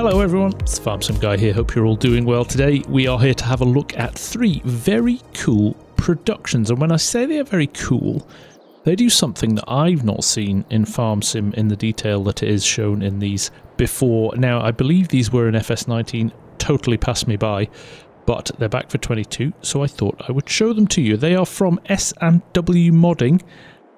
Hello everyone, it's the Farm Sim Guy here, hope you're all doing well. Today we are here to have a look at 3 very cool productions, and when I say they are very cool, they do something that I've not seen in Farm Sim in the detail that it is shown in these before. Now I believe these were in FS19, totally passed me by, but they're back for 22, so I thought I would show them to you. They are from S&W Modding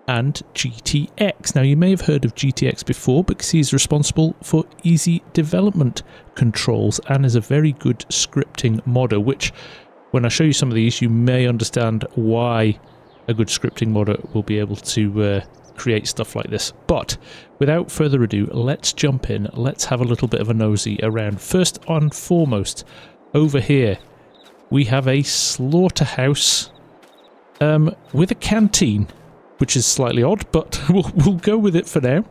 and GTX. Now you may have heard of GTX before because he's responsible for easy development controls and is a very good scripting modder, which when I show you some of these you may understand why a good scripting modder will be able to create stuff like this. But without further ado, let's jump in, let's have a little bit of a nosy around. First and foremost, over here we have a slaughterhouse with a canteen, which is slightly odd, but we'll go with it for now.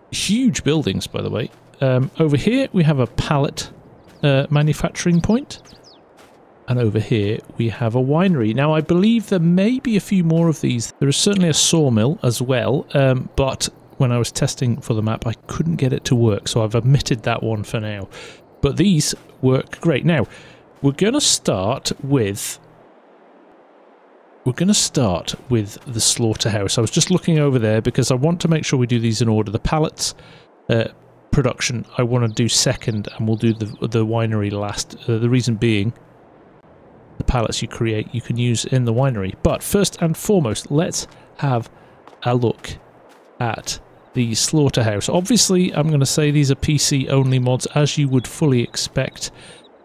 Huge buildings, by the way. Over here we have a pallet manufacturing point, and over here we have a winery. Now I believe there may be a few more of these. There is certainly a sawmill as well, but when I was testing for the map I couldn't get it to work, so I've omitted that one for now. But these work great. Now we're going to start with the slaughterhouse. I was just looking over there because I want to make sure we do these in order. The pallets production I want to do second, and we'll do the winery last. The reason being, the pallets you create you can use in the winery. But first and foremost, let's have a look at the slaughterhouse. Obviously, I'm going to say these are PC only mods, as you would fully expect,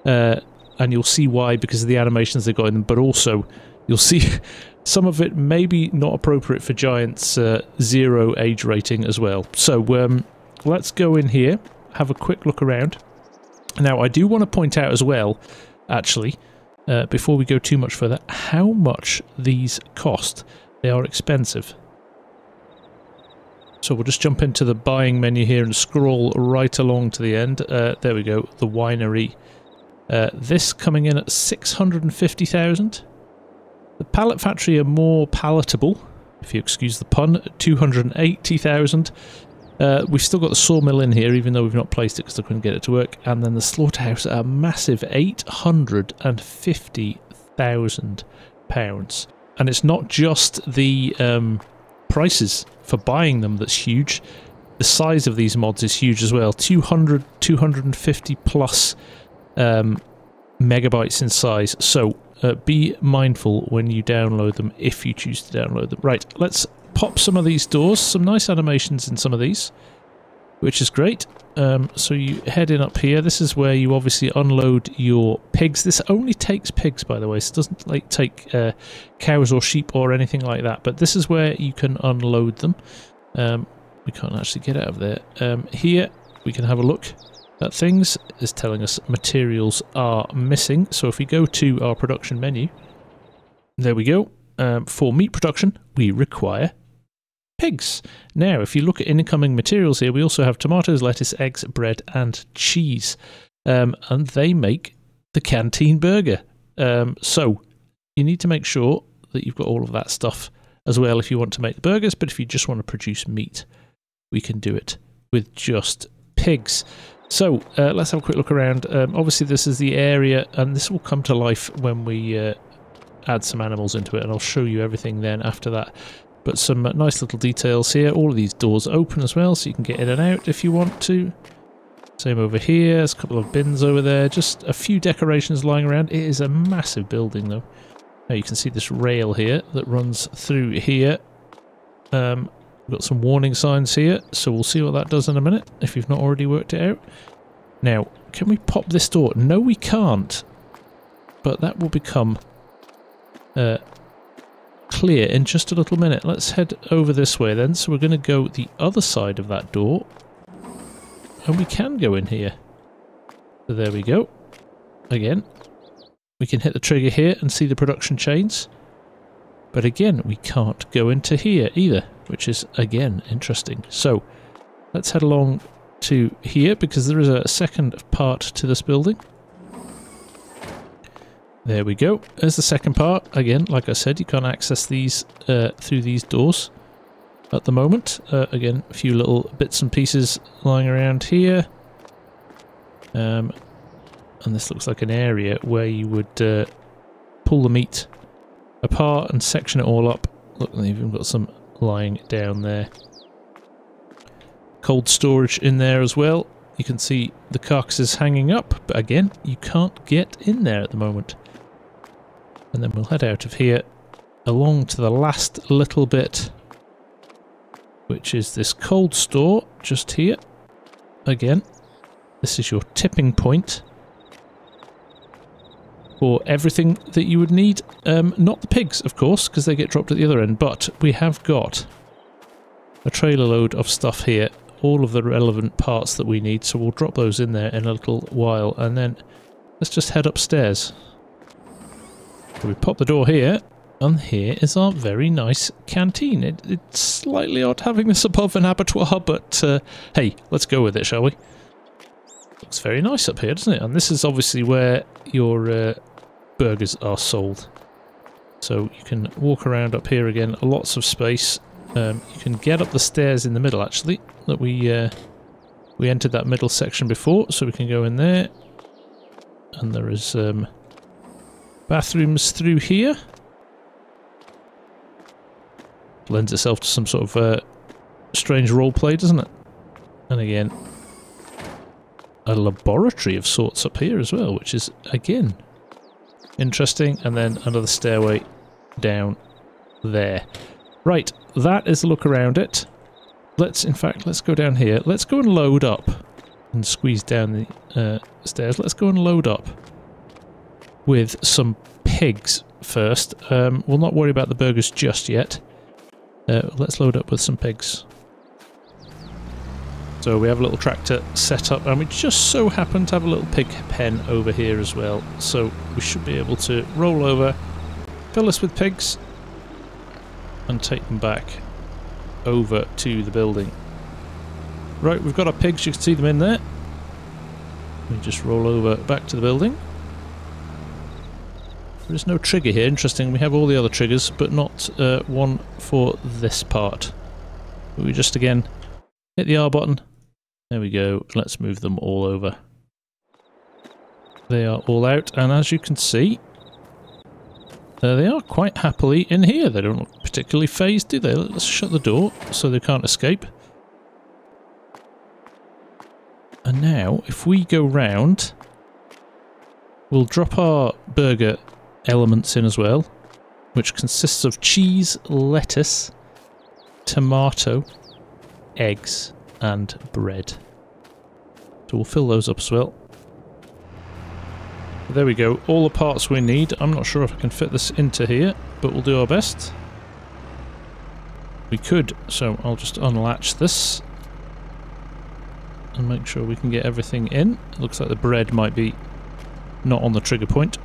and you'll see why because of the animations they've got in them, but also you'll see some of it may be not appropriate for Giant's 0 age rating as well. So let's go in here, have a quick look around. Now I do want to point out as well, actually, before we go too much further, how much these cost. They are expensive. So we'll just jump into the buying menu here and scroll right along to the end. There we go, the winery. This coming in at 650,000. The pallet factory are more palatable, if you excuse the pun, at 280,000. We've still got the sawmill in here, even though we've not placed it because I couldn't get it to work. And then the slaughterhouse are a massive £850,000. And it's not just the prices for buying them that's huge. The size of these mods is huge as well. 250 plus megabytes in size. So be mindful when you download them, if you choose to download them. Right, let's pop some of these doors. Some nice animations in some of these, which is great. So you head in up here. This is where you obviously unload your pigs. This only takes pigs, by the way. So it doesn't like take cows or sheep or anything like that. But this is where you can unload them. We can't actually get out of there. Here we can have a look at things. Is telling us materials are missing. So if we go to our production menu, there we go. For meat production we require pigs. Now if you look at incoming materials here, we also have tomatoes, lettuce, eggs, bread and cheese, and they make the canteen burger. So you need to make sure that you've got all of that stuff as well if you want to make the burgers, but if you just want to produce meat we can do it with just pigs. So let's have a quick look around. Obviously this is the area, and this will come to life when we add some animals into it, and I'll show you everything then after that. But some nice little details here. All of these doors open as well, so you can get in and out if you want to. Same over here. There's a couple of bins over there. Just a few decorations lying around. It is a massive building though. Now you can see this rail here that runs through here. We've got some warning signs here, so we'll see what that does in a minute, if you've not already worked it out. Now, can we pop this door? No, we can't. But that will become clear in just a little minute. Let's head over this way then. So we're going to go the other side of that door. And we can go in here. So there we go. Again, we can hit the trigger here and see the production chains. But again, we can't go into here either, which is, again, interesting. So, let's head along to here, because there is a second part to this building. There we go. There's the second part. Again, like I said, you can't access these through these doors at the moment. Again, a few little bits and pieces lying around here. And this looks like an area where you would pull the meat apart and section it all up. Look, they've even got some lying down there. Cold storage in there as well. You can see the carcasses hanging up, but again, you can't get in there at the moment. And then we'll head out of here along to the last little bit, which is this cold store just here. Again, this is your tipping point for everything that you would need. Not the pigs, of course, because they get dropped at the other end, but we have got a trailer load of stuff here, all of the relevant parts that we need, so we'll drop those in there in a little while, and then let's just head upstairs. So we pop the door here, and here is our very nice canteen. It's slightly odd having this above an abattoir, but hey, let's go with it, shall we? Looks very nice up here, doesn't it? And this is obviously where your burgers are sold. So you can walk around up here again, lots of space. You can get up the stairs in the middle, actually. That we entered that middle section before, so we can go in there. And there is bathrooms through here. Lends itself to some sort of strange roleplay, doesn't it? And again, a laboratory of sorts up here as well, which is, again, interesting. And then another stairway down there. Right, that is a look around it. Let's go down here. Let's go and load up and squeeze down the stairs. Let's go and load up with some pigs first. We'll not worry about the burgers just yet. Let's load up with some pigs. So we have a little tractor set up, and we just so happen to have a little pig pen over here as well. So we should be able to roll over, fill this with pigs, and take them back over to the building. Right, we've got our pigs, you can see them in there. We just roll over back to the building. There is no trigger here, interesting. We have all the other triggers, but not one for this part. We just again hit the R button. There we go. Let's move them all over. They are all out, and as you can see, they are quite happily in here. They don't look particularly phased, do they? Let's shut the door so they can't escape. And now, if we go round, we'll drop our burger elements in as well, which consists of cheese, lettuce, tomato, eggs, and bread. So we'll fill those up as well. There we go, all the parts we need. I'm not sure if I can fit this into here, but we'll do our best. We could, so I'll just unlatch this and make sure we can get everything in. It looks like the bread might be not on the trigger point.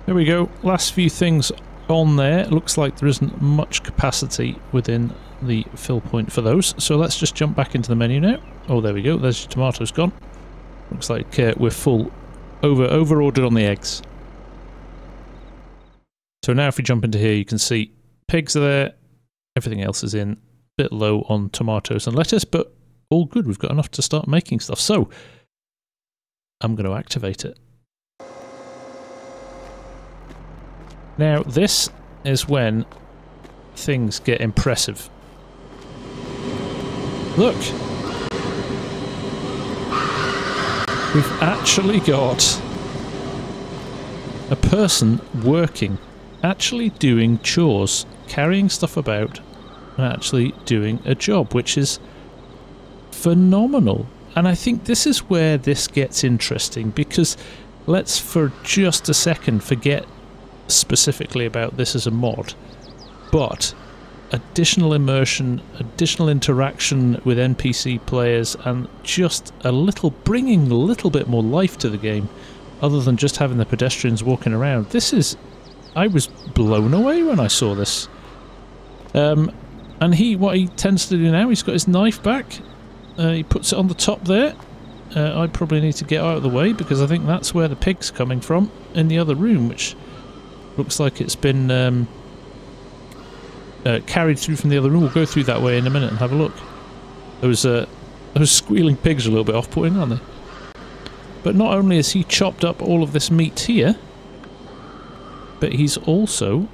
There we go, last few things on there. It looks like there isn't much capacity within the fill point for those, so let's just jump back into the menu now. Oh, there we go, there's your tomatoes gone. Looks like we're full. Over-ordered on the eggs. So now if we jump into here, you can see pigs are there, everything else is in. Bit low on tomatoes and lettuce, but all good. We've got enough to start making stuff. So I'm going to activate it. Now this is when things get impressive. Look! We've actually got a person working, actually doing chores, carrying stuff about, and actually doing a job, which is phenomenal. And I think this is where this gets interesting, because let's for just a second forget specifically about this as a mod, but additional immersion, additional interaction with NPC players, and just bringing a little bit more life to the game, other than just having the pedestrians walking around. I was blown away when I saw this. And what he tends to do now, he's got his knife back, he puts it on the top there. I probably need to get out of the way, because I think that's where the pig's coming from, in the other room, which looks like it's been carried through from the other room. We'll go through that way in a minute and have a look. There was Those squealing pigs are a little bit off-putting, aren't they? But not only has he chopped up all of this meat here, but he's also...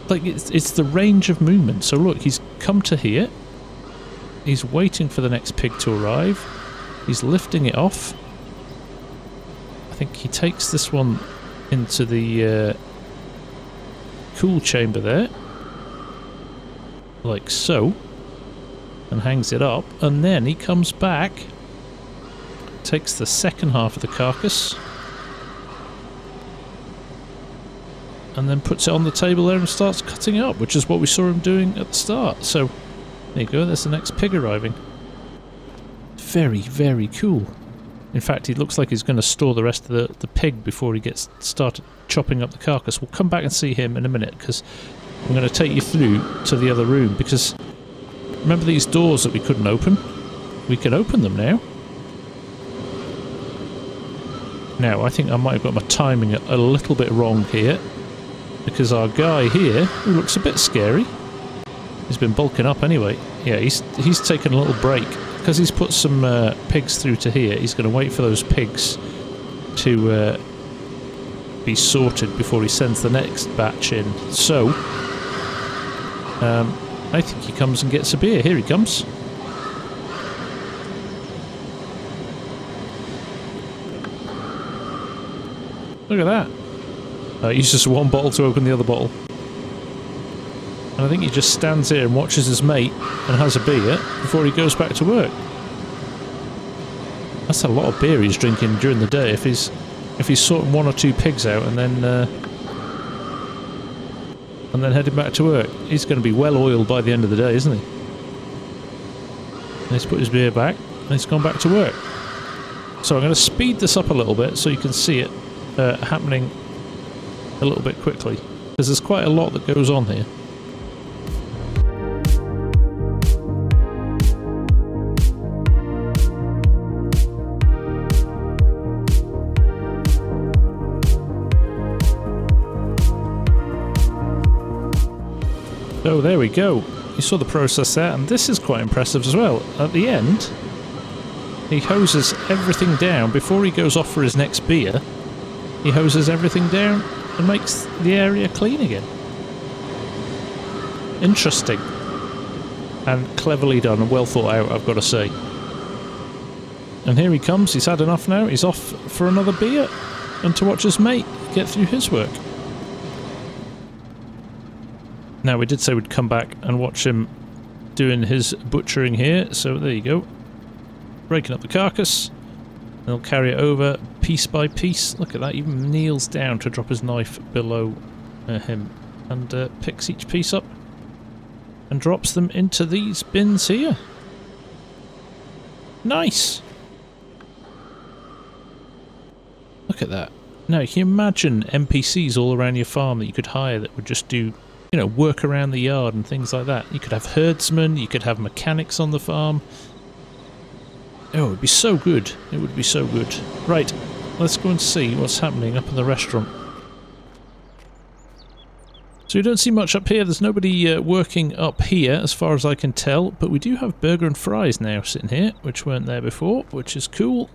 like, it's the range of movement. So look, he's come to here. He's waiting for the next pig to arrive. He's lifting it off. I think he takes this one into the cool chamber there. Like so. And hangs it up. And then he comes back. Takes the second half of the carcass. And then puts it on the table there and starts cutting it up, which is what we saw him doing at the start. So, there you go, there's the next pig arriving. Very, very cool. In fact, he looks like he's going to store the rest of the pig before he gets started chopping up the carcass. We'll come back and see him in a minute, because I'm going to take you through to the other room, because remember these doors that we couldn't open? We can open them now. Now, I think I might have got my timing a little bit wrong here, because our guy here, who looks a bit scary, he's been bulking up anyway. Yeah, he's taken a little break, because he's put some pigs through to here. He's going to wait for those pigs to be sorted before he sends the next batch in. So, I think he comes and gets a beer. Here he comes. Look at that. Uses one bottle to open the other bottle. And I think he just stands here and watches his mate and has a beer before he goes back to work. That's a lot of beer he's drinking during the day if he's sorting one or two pigs out and then heading back to work. He's going to be well oiled by the end of the day, isn't he? And he's put his beer back and he's gone back to work. So I'm going to speed this up a little bit so you can see it happening a little bit quickly, because there's quite a lot that goes on here. So there we go. You saw the process there, and this is quite impressive as well. At the end, he hoses everything down before he goes off for his next beer. He hoses everything down and makes the area clean again. Interesting. And cleverly done and well thought out, I've got to say. And here he comes, he's had enough now, he's off for another beer and to watch his mate get through his work. Now, we did say we'd come back and watch him doing his butchering here, so there you go. Breaking up the carcass. He'll carry it over piece by piece. Look at that, he even kneels down to drop his knife below him and picks each piece up and drops them into these bins here. Nice! Look at that. Now, can you imagine NPCs all around your farm that you could hire that would just do, you know, work around the yard and things like that? You could have herdsmen, you could have mechanics on the farm. Oh, it would be so good. It would be so good. Right, let's go and see what's happening up in the restaurant. So you don't see much up here. There's nobody working up here as far as I can tell, but we do have burger and fries now sitting here, which weren't there before, which is cool.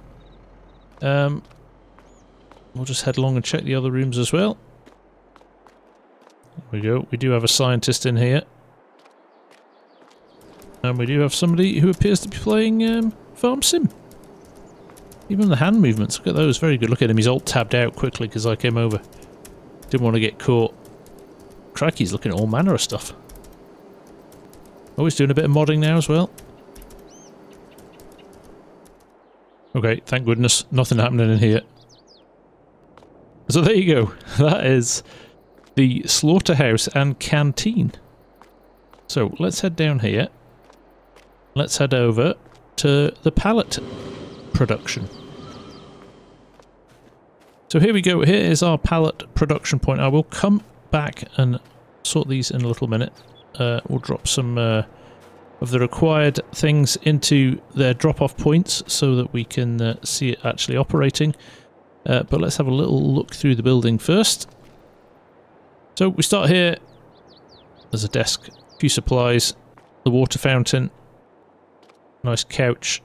We'll just head along and check the other rooms as well. There we go. We do have a scientist in here. And we do have somebody who appears to be playing Farm Sim. Even the hand movements, look at those, very good. Look at him, he's alt-tabbed out quickly because I came over. Didn't want to get caught. Crikey, he's looking at all manner of stuff. Oh, he's doing a bit of modding now as well. Okay, thank goodness, nothing happening in here. So there you go, that is the slaughterhouse and canteen. So let's head down here. Let's head over to the pallet production. So here we go, here is our pallet production point. I will come back and sort these in a little minute. We'll drop some of the required things into their drop-off points so that we can see it actually operating. But let's have a little look through the building first. So we start here. There's a desk, a few supplies, the water fountain. Nice couch.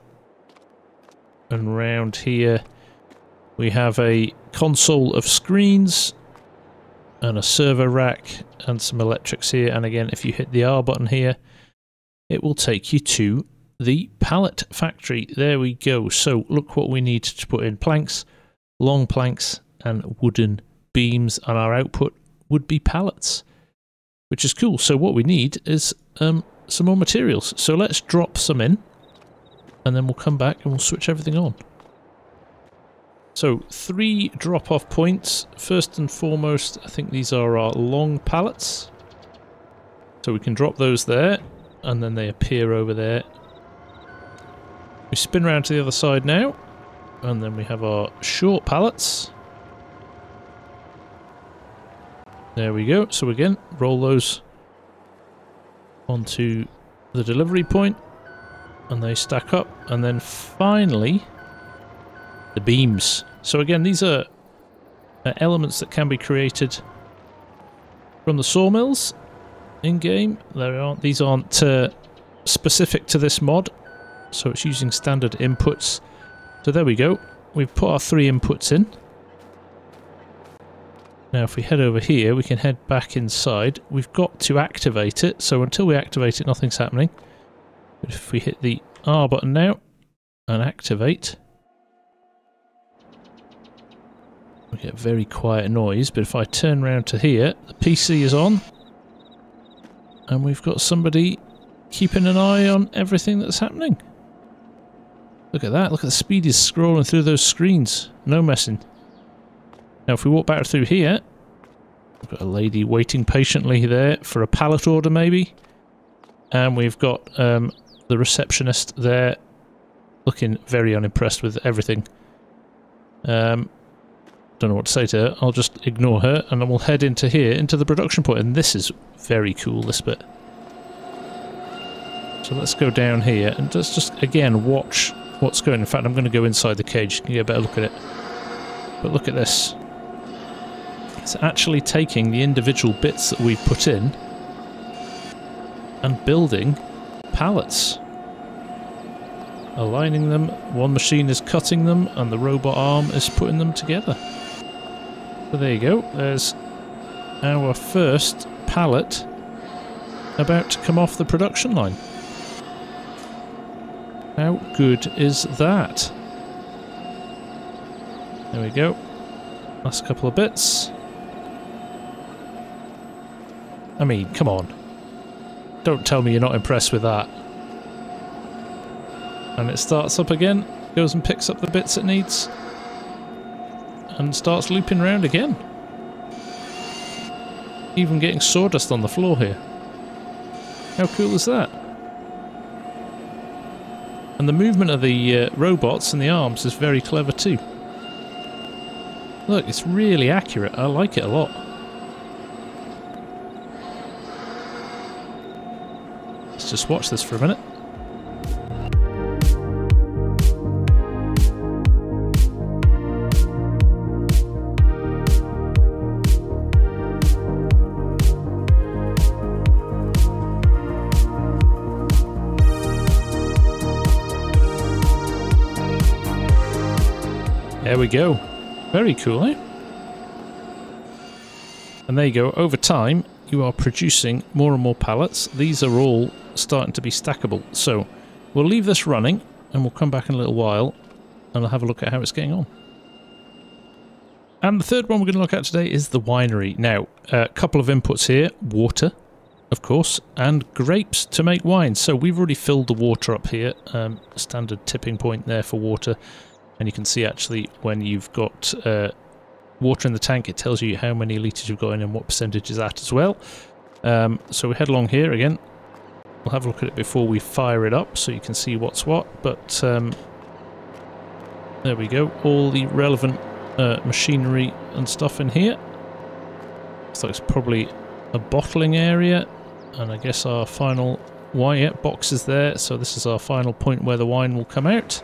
And round here we have a console of screens and a server rack and some electrics here. And again, if you hit the R button here, it will take you to the pallet factory. There we go. So look what we need to put in: planks, long planks and wooden beams, and our output would be pallets, which is cool. So what we need is some more materials. So let's drop some in and then we'll come back and we'll switch everything on. So 3 drop-off points. First and foremost, I think these are our long pallets. So we can drop those there, and then they appear over there. We spin around to the other side now, and then we have our short pallets. There we go. So again, roll those onto the delivery point, and they stack up. And then finally, the beams. So again, these are elements that can be created from the sawmills in-game. These aren't specific to this mod, so it's using standard inputs. So there we go. We've put our 3 inputs in. Now if we head over here, we can head back inside. We've got to activate it, so until we activate it, nothing's happening. But if we hit the R button now and activate, we get a very quiet noise. But if I turn around to here, the PC is on, and we've got somebody keeping an eye on everything that's happening. Look at that. Look at the speed he's scrolling through those screens. No messing. Now if we walk back through here, we've got a lady waiting patiently there for a pallet order maybe. And we've got the receptionist there looking very unimpressed with everything. Don't know what to say to her. I'll just ignore her, and then we'll head into here, into the production point. And this is very cool, this bit. So let's go down here and just again watch what's going on. In fact, I'm going to go inside the cage. You can get a better look at it. But look at this. It's actually taking the individual bits that we've put in and building pallets. Aligning them. One machine is cutting them, and the robot arm is putting them together. So there you go. There's our first pallet about to come off the production line. How good is that? There we go. Last couple of bits. I mean, come on. Don't tell me you're not impressed with that. And it starts up again, goes and picks up the bits it needs, and starts looping around again. Even getting sawdust on the floor here. How cool is that? And the movement of the robots and the arms is very clever too. Look, it's really accurate. I like it a lot. Let's just watch this for a minute. There we go. Very cool, eh? And there you go. Over time, you are producing more and more pallets. These are all starting to be stackable. So we'll leave this running, and we'll come back in a little while, and I'll have a look at how it's getting on. And the third one we're going to look at today is the winery. Now, a couple of inputs here. Water, of course, and grapes to make wine. So we've already filled the water up here. Standard tipping point there for water. And you can see actually when you've got water in the tank, it tells you how many litres you've got in and what percentage is that as well. So we head along here again. We'll have a look at it before we fire it up so you can see what's what. But there we go. All the relevant machinery and stuff in here. So it's probably a bottling area. And I guess our final wine box is there. So this is our final point where the wine will come out.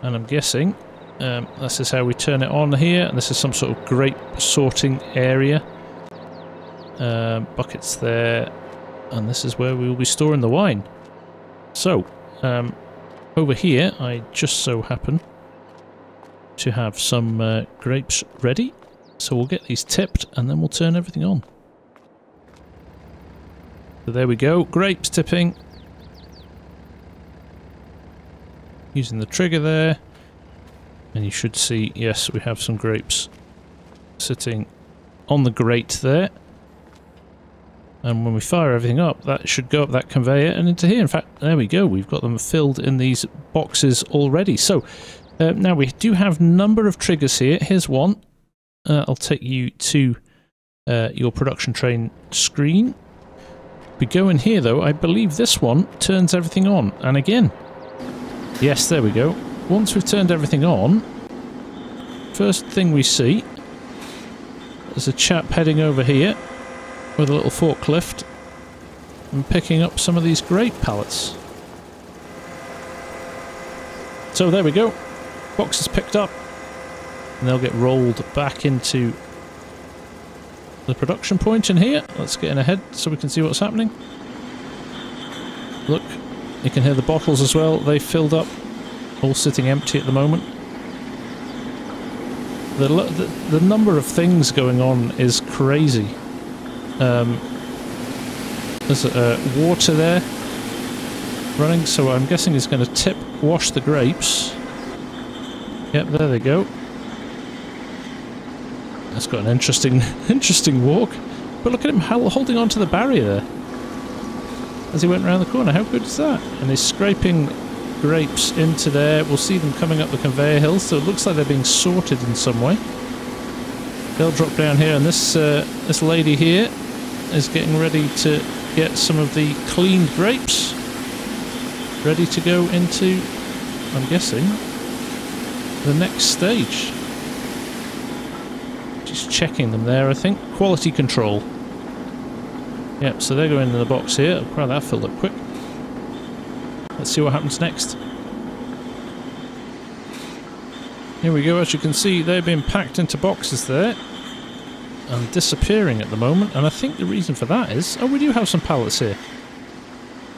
And I'm guessing this is how we turn it on here. And this is some sort of grape sorting area. Buckets there. And this is where we will be storing the wine. So, over here, I just so happen to have some grapes ready. So we'll get these tipped and then we'll turn everything on. So there we go, grapes tipping. Using the trigger there. And you should see, yes, we have some grapes sitting on the grate there. And when we fire everything up, that should go up that conveyor and into here. In fact, there we go. We've got them filled in these boxes already. So, now we do have a number of triggers here. Here's one. I'll take you to your production train screen. We go in here, though. I believe this one turns everything on. And again, yes, there we go. Once we've turned everything on, first thing we see is a chap heading over here with a little forklift and picking up some of these grape pallets. So there we go, boxes picked up, and they'll get rolled back into the production point in here. Let's get in ahead so we can see what's happening. Look, you can hear the bottles as well, they filled up, all sitting empty at the moment. The number of things going on is crazy. There's water there running, so I'm guessing it's going to wash the grapes. Yep, there they go. That's got an interesting walk. But look at him holding onto the barrier there as he went around the corner. How good is that? And he's scraping grapes into there. We'll see them coming up the conveyor hills, so it looks like they're being sorted in some way. They'll drop down here, and this lady here is getting ready to get some of the cleaned grapes ready to go into, I'm guessing, the next stage. Just checking them there, I think. Quality control. Yep, so they're going in the box here. Oh, wow, that filled up quick. Let's see what happens next. Here we go, as you can see, they're being packed into boxes there and disappearing at the moment, and I think the reason for that is... oh, we do have some pallets here.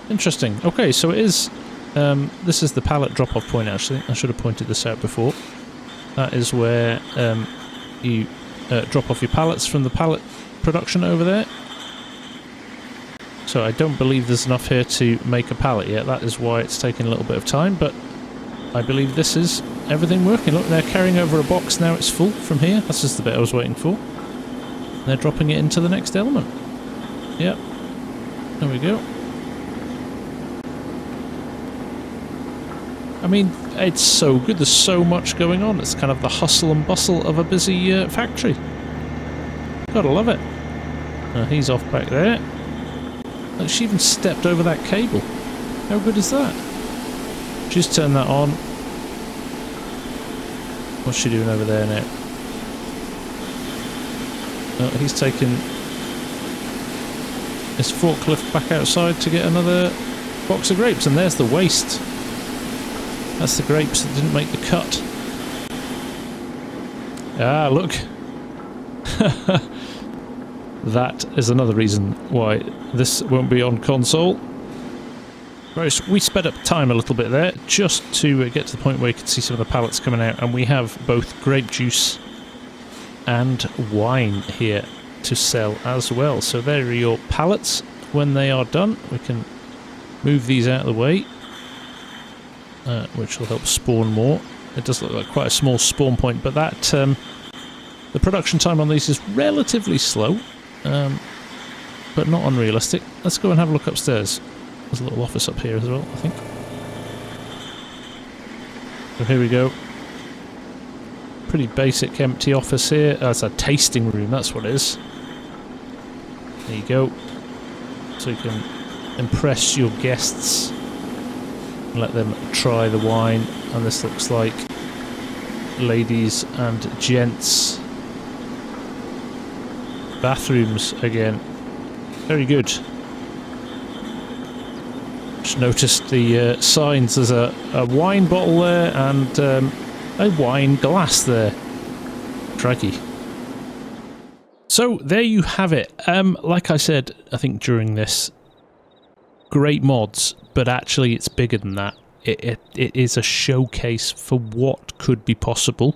Interesting. Okay, so it is... this is the pallet drop-off point, actually. I should have pointed this out before. That is where you drop off your pallets from the pallet production over there. So I don't believe there's enough here to make a pallet yet. That is why it's taking a little bit of time, but I believe this is everything working. Look, they're carrying over a box now. It's full from here. That's just the bit I was waiting for. They're dropping it into the next element. Yep. There we go. I mean, it's so good. There's so much going on. It's kind of the hustle and bustle of a busy factory. Gotta love it. He's off back there. Look, she even stepped over that cable. How good is that? She's turned that on. What's she doing over there now? Oh, he's taken his forklift back outside to get another box of grapes, and there's the waste. That's the grapes that didn't make the cut. Ah, look. That is another reason why this won't be on console. Right, so we sped up time a little bit there, just to get to the point where you can see some of the pallets coming out, and we have both grape juice and wine here to sell as well. So there are your pallets. When they are done, we can move these out of the way, which will help spawn more. It does look like quite a small spawn point, but that the production time on these is relatively slow, but not unrealistic. Let's go and have a look upstairs. There's a little office up here as well, I think. So here we go. Pretty basic empty office here. That's a tasting room, that's what it is. There you go. So you can impress your guests and let them try the wine. And this looks like ladies and gents bathrooms again. Very good. Just noticed the signs. There's a wine bottle there and a wine glass there. Crikey. So there you have it. Like I said, I think during this great mods, but actually it's bigger than that. It is a showcase for what could be possible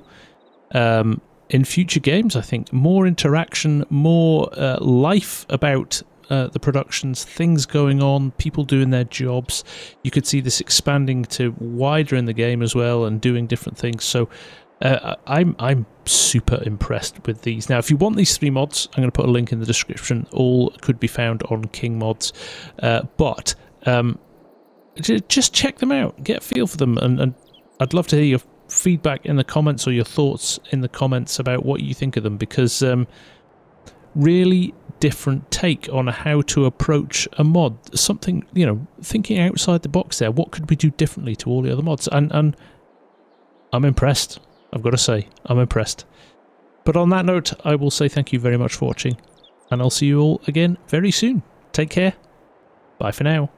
in future games. I think more interaction, more life about the productions, things going on, people doing their jobs. You could see this expanding to wider in the game as well and doing different things. So I'm super impressed with these. Now, if you want these 3 mods, I'm going to put a link in the description. All could be found on King Mods. But just check them out, get a feel for them, and I'd love to hear your feedback in the comments or your thoughts in the comments about what you think of them, because really different take on how to approach a mod. Something, you know, thinking outside the box there. What could we do differently to all the other mods? And I'm impressed. I've got to say, I'm impressed. But on that note, I will say thank you very much for watching, and I'll see you all again very soon. Take care. Bye for now.